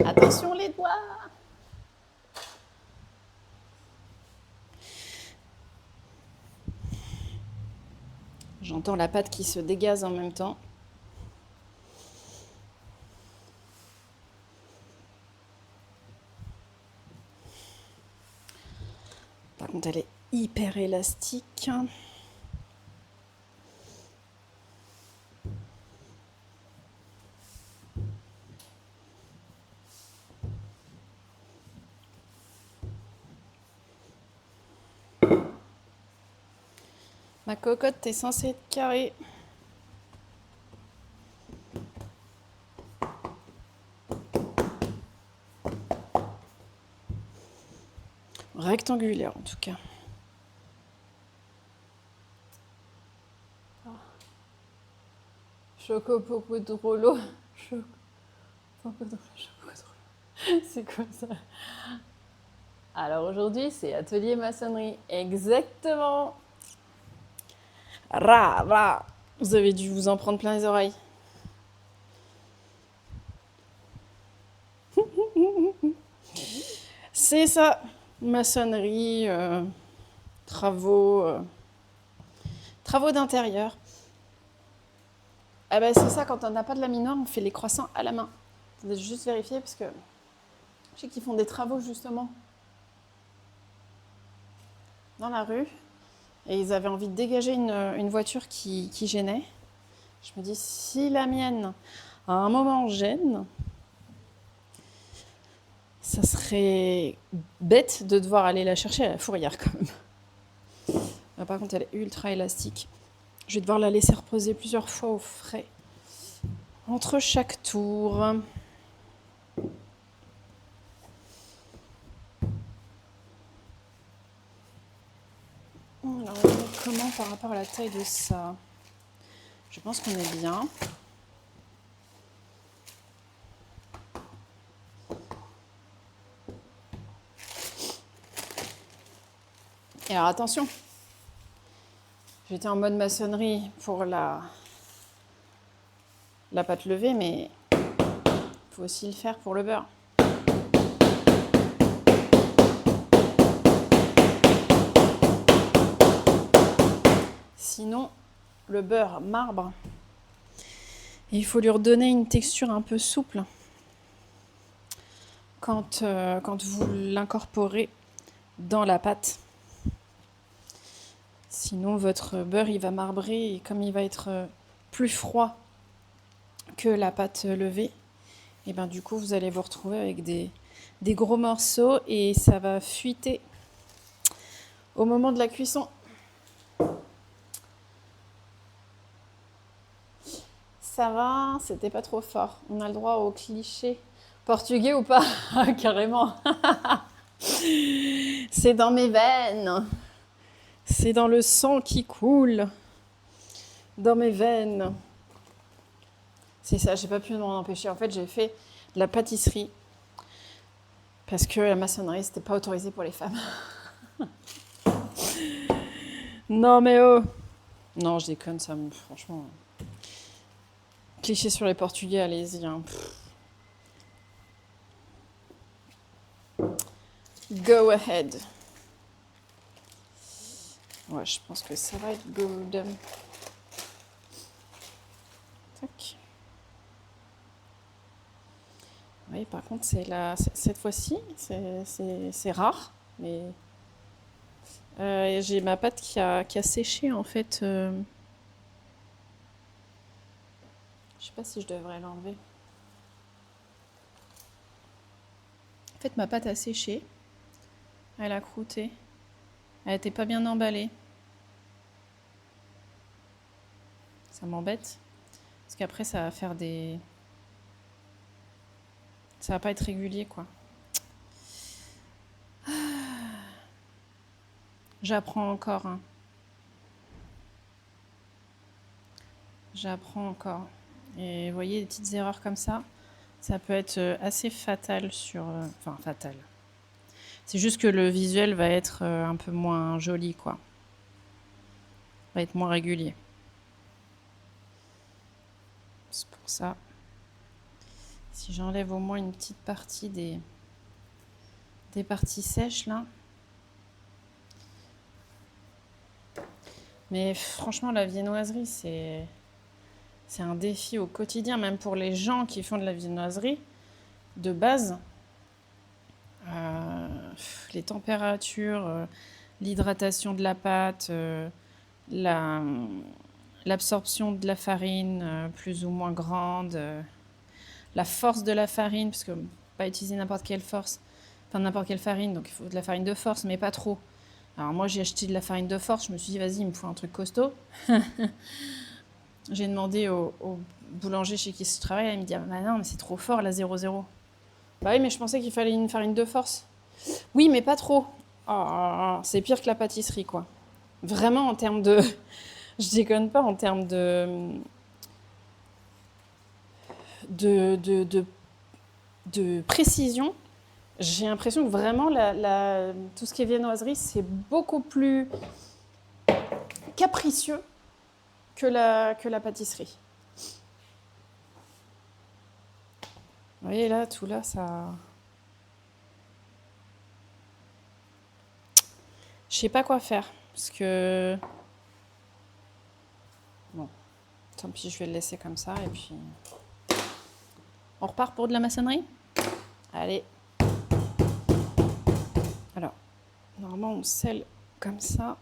Attention les doigts. J'entends la pâte qui se dégaze en même temps. Par contre, elle est hyper élastique. Ma cocotte, t'es censée être carrée. Rectangulaire en tout cas. Chocopocodrolo. C'est quoi ça? Alors aujourd'hui, c'est atelier maçonnerie. Exactement. Ra, ra. Vous avez dû vous en prendre plein les oreilles. C'est ça. Maçonnerie, travaux, travaux d'intérieur. Ah ben c'est ça, quand on n'a pas de laminoir, on fait les croissants à la main. Vous devez juste vérifier parce que je sais qu'ils font des travaux justement dans la rue et ils avaient envie de dégager une voiture qui gênait. Je me dis, si la mienne à un moment gêne, ça serait bête de devoir aller la chercher à la fourrière quand même. Là, par contre, elle est ultra élastique. Je vais devoir la laisser reposer plusieurs fois au frais entre chaque tour. Alors, on va mettre comment par rapport à la taille de ça? Je pense qu'on est bien. Et alors attention, j'étais en mode maçonnerie pour la pâte levée, mais il faut aussi le faire pour le beurre. Sinon, le beurre marbre. Et il faut lui redonner une texture un peu souple quand vous l'incorporez dans la pâte. Sinon, votre beurre, il va marbrer et comme il va être plus froid que la pâte levée, et ben du coup, vous allez vous retrouver avec des gros morceaux et ça va fuiter au moment de la cuisson. Ça va, c'était pas trop fort. On a le droit au cliché portugais ou pas? Carrément. C'est dans mes veines. C'est dans le sang qui coule. Dans mes veines. C'est ça, j'ai pas pu m'en empêcher. En fait, j'ai fait de la pâtisserie parce que la maçonnerie, c'était pas autorisé pour les femmes. Non mais oh. Non, je déconne, ça, franchement. Cliché sur les Portugais, allez-y. Hein. Go ahead. Ouais, je pense que ça va être good. Tac. Oui, par contre, cette fois-ci, c'est rare, mais j'ai ma pâte qui a séché en fait. Je sais pas si je devrais l'enlever. En fait, ma pâte a séché. Elle a croûté. Elle était pas bien emballée. Ça m'embête. Parce qu'après, ça va faire des... Ça va pas être régulier, quoi. J'apprends encore. Hein. J'apprends encore. Et vous voyez, des petites erreurs comme ça peut être assez fatal sur... Enfin, fatal. C'est juste que le visuel va être un peu moins joli, quoi. Va être moins régulier. C'est pour ça. Si Si j'enlève au moins une petite partie des parties sèches là. Mais franchement, la viennoiserie, c'est un défi au quotidien, même pour les gens qui font de la viennoiserie de base. Les températures, l'hydratation de la pâte, l'absorption de la farine plus ou moins grande, la force de la farine, parce que pas utiliser n'importe quelle force, enfin n'importe quelle farine, donc il faut de la farine de force, mais pas trop. Alors moi j'ai acheté de la farine de force, je me suis dit vas-y il me faut un truc costaud. J'ai demandé au boulanger chez qui je travaille, il me dit ah, bah non mais c'est trop fort la 00. Bah oui mais je pensais qu'il fallait une farine de force. Oui mais pas trop. Oh, c'est pire que la pâtisserie quoi. Vraiment en termes de... Je déconne pas en termes de précision. J'ai l'impression que vraiment tout ce qui est viennoiserie, c'est beaucoup plus capricieux que la pâtisserie. Vous voyez là, tout là, ça... Je sais pas quoi faire, parce que... Bon, tant pis, je vais le laisser comme ça, et puis... On repart pour de la maçonnerie? Allez. Alors, normalement, on scelle comme ça.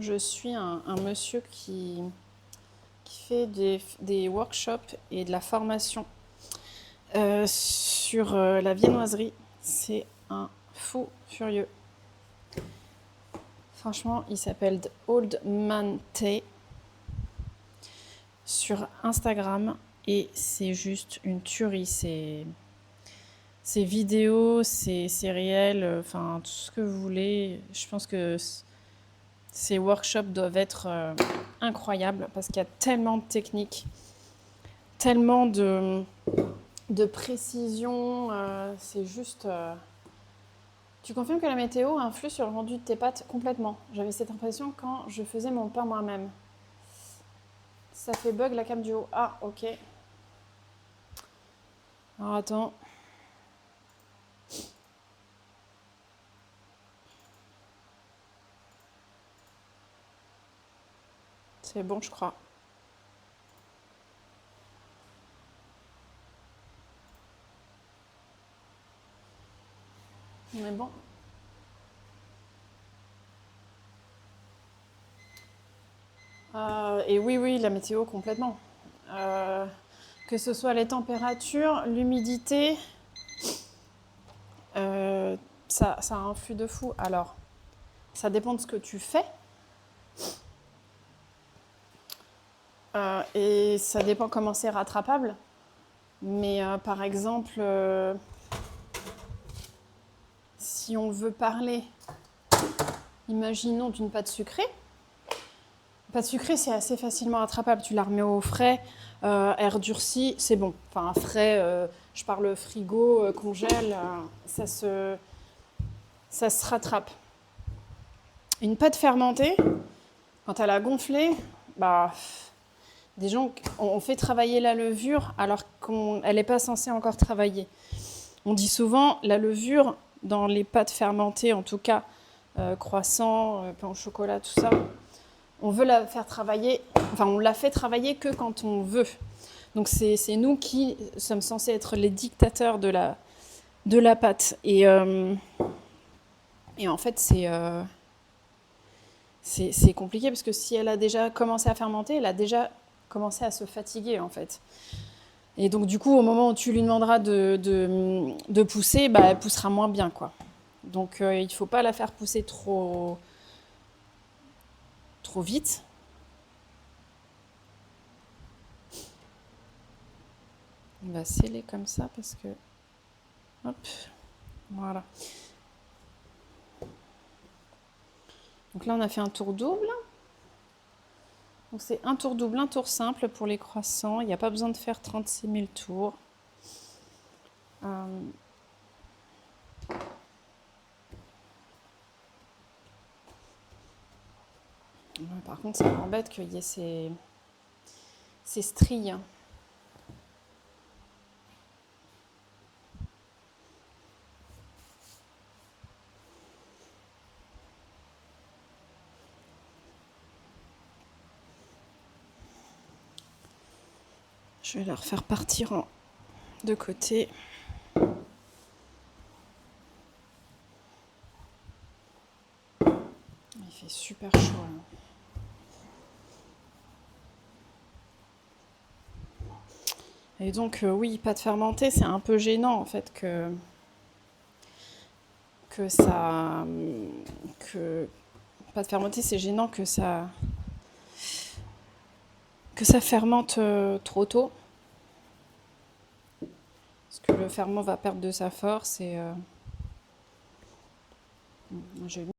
Je suis un monsieur qui fait des workshops et de la formation sur la viennoiserie. C'est un fou furieux. Franchement, il s'appelle The Old Man Tea sur Instagram et c'est juste une tuerie. C'est vidéo, c'est réel, enfin tout ce que vous voulez. Je pense que ces workshops doivent être incroyables parce qu'il y a tellement de techniques, tellement de précision. C'est juste... Tu confirmes que la météo influe sur le rendu de tes pâtes? Complètement. J'avais cette impression quand je faisais mon pain moi-même. Ça fait bug la cam du haut. Ah, ok. Alors attends. C'est bon, je crois. On est bon. Et oui, la météo complètement. Que ce soit les températures, l'humidité, ça influe de fou. Alors, ça dépend de ce que tu fais. Et ça dépend comment c'est rattrapable. Mais par exemple, si on veut parler, imaginons d'une pâte sucrée. Pâte sucrée, c'est assez facilement rattrapable. Tu la remets au frais, air durci, c'est bon. Enfin, frais, je parle frigo, congèle, ça se rattrape. Une pâte fermentée, quand elle a gonflé, bah, des gens, on fait travailler la levure alors qu'elle n'est pas censée encore travailler. On dit souvent, la levure, dans les pâtes fermentées, en tout cas, croissant, pain au chocolat, tout ça, on veut la faire travailler, enfin on la fait travailler que quand on veut. Donc c'est nous qui sommes censés être les dictateurs de la pâte. Et en fait c'est compliqué parce que si elle a déjà commencé à fermenter, elle a déjà commencé à se fatiguer en fait. Et donc du coup au moment où tu lui demanderas de pousser, bah, elle poussera moins bien quoi. Donc il ne faut pas la faire pousser trop vite. On va sceller comme ça parce que... Hop, voilà. Donc là, on a fait un tour double. Donc c'est un tour double, un tour simple pour les croissants. Il n'y a pas besoin de faire 36 000 tours. Euh, Par contre, ça m'embête qu'il y ait ces stries. Je vais leur faire partir de côté. Il fait super chaud là. Et donc oui, pâte fermentée, c'est un peu gênant en fait que ça que pâte fermentée, c'est gênant que ça fermente trop tôt. Parce que le ferment va perdre de sa force et j'ai